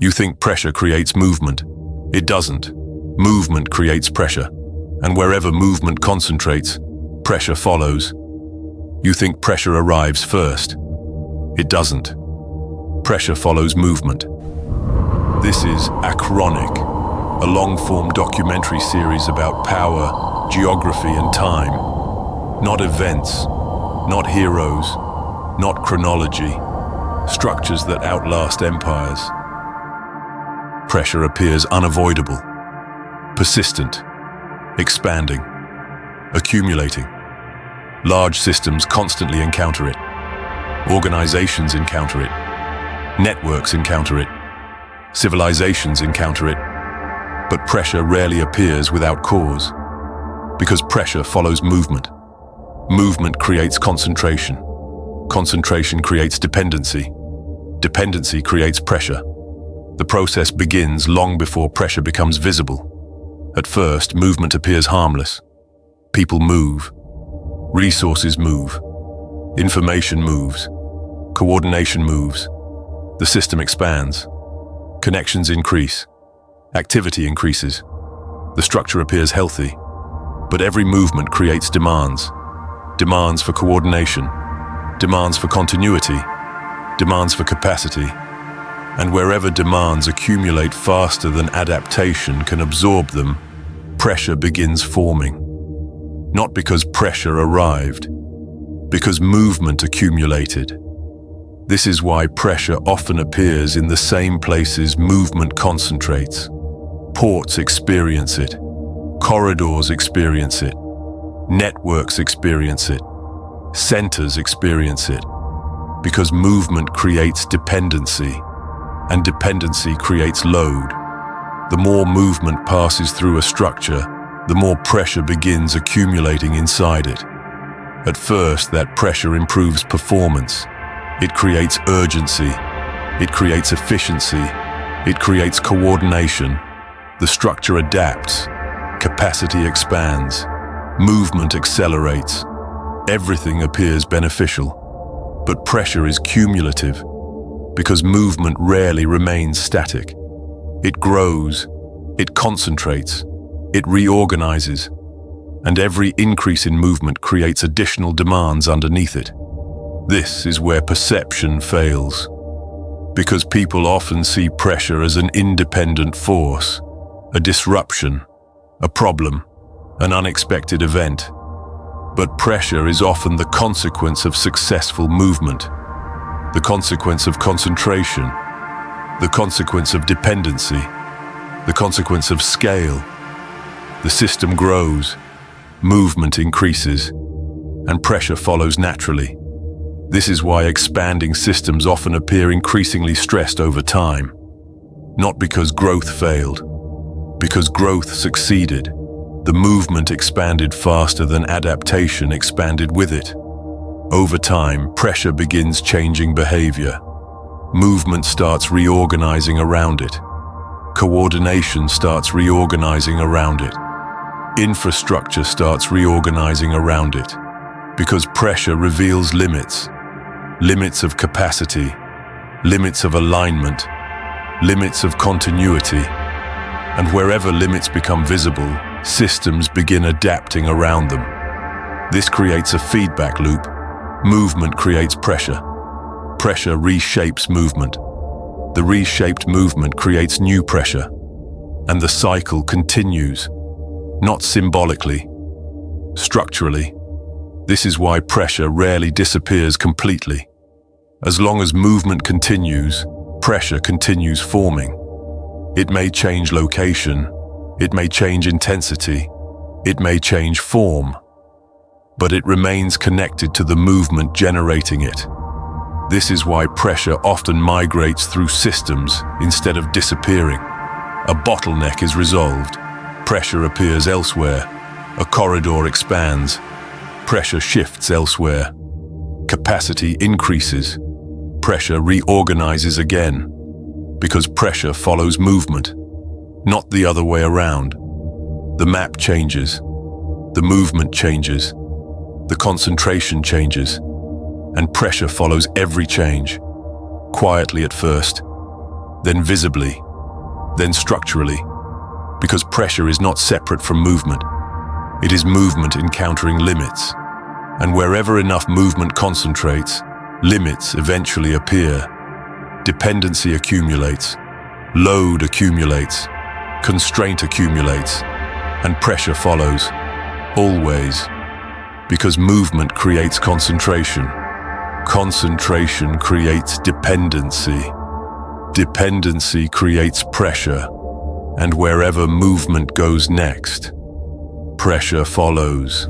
You think pressure creates movement. It doesn't. Movement creates pressure, and wherever movement concentrates, pressure follows. You think pressure arrives first. It doesn't. Pressure follows movement. This is ACHRONIC, a long-form documentary series about power, geography, and time. Not events, not heroes, not chronology, structures that outlast empires. Pressure appears unavoidable, persistent, expanding, accumulating. Large systems constantly encounter it. Organizations encounter it. Networks encounter it. Civilizations encounter it. But pressure rarely appears without cause, because pressure follows movement. Movement creates concentration. Concentration creates dependency. Dependency creates pressure. The process begins long before pressure becomes visible. At first, movement appears harmless. People move. Resources move. Information moves. Coordination moves. The system expands. Connections increase. Activity increases. The structure appears healthy. But every movement creates demands. Demands for coordination. Demands for continuity. Demands for capacity. And wherever demands accumulate faster than adaptation can absorb them, pressure begins forming. Not because pressure arrived, because movement accumulated. This is why pressure often appears in the same places movement concentrates. Ports experience it. Corridors experience it. Networks experience it. Centers experience it. Because movement creates dependency. And dependency creates load. The more movement passes through a structure, the more pressure begins accumulating inside it. At first, that pressure improves performance. It creates urgency. It creates efficiency. It creates coordination. The structure adapts. Capacity expands. Movement accelerates. Everything appears beneficial. But pressure is cumulative. Because movement rarely remains static. It grows, it concentrates, it reorganizes, and every increase in movement creates additional demands underneath it. This is where perception fails, because people often see pressure as an independent force, a disruption, a problem, an unexpected event. But pressure is often the consequence of successful movement. The consequence of concentration, the consequence of dependency, the consequence of scale. The system grows, movement increases, and pressure follows naturally. This is why expanding systems often appear increasingly stressed over time. Not because growth failed, because growth succeeded. The movement expanded faster than adaptation expanded with it. Over time, pressure begins changing behavior. Movement starts reorganizing around it. Coordination starts reorganizing around it. Infrastructure starts reorganizing around it. Because pressure reveals limits. Limits of capacity. Limits of alignment. Limits of continuity. And wherever limits become visible, systems begin adapting around them. This creates a feedback loop. Movement creates pressure. Pressure reshapes movement. The reshaped movement creates new pressure. And the cycle continues, not symbolically, structurally. This is why pressure rarely disappears completely. As long as movement continues, pressure continues forming. It may change location, it may change intensity, it may change form, but it remains connected to the movement generating it. This is why pressure often migrates through systems instead of disappearing. A bottleneck is resolved. Pressure appears elsewhere. A corridor expands. Pressure shifts elsewhere. Capacity increases. Pressure reorganizes again. Because pressure follows movement, not the other way around. The map changes. The movement changes. The concentration changes, and pressure follows every change, quietly at first, then visibly, then structurally, because pressure is not separate from movement. It is movement encountering limits. And wherever enough movement concentrates, limits eventually appear. Dependency accumulates, load accumulates, constraint accumulates, and pressure follows, always, because movement creates concentration. Concentration creates dependency. Dependency creates pressure, and wherever movement goes next, pressure follows.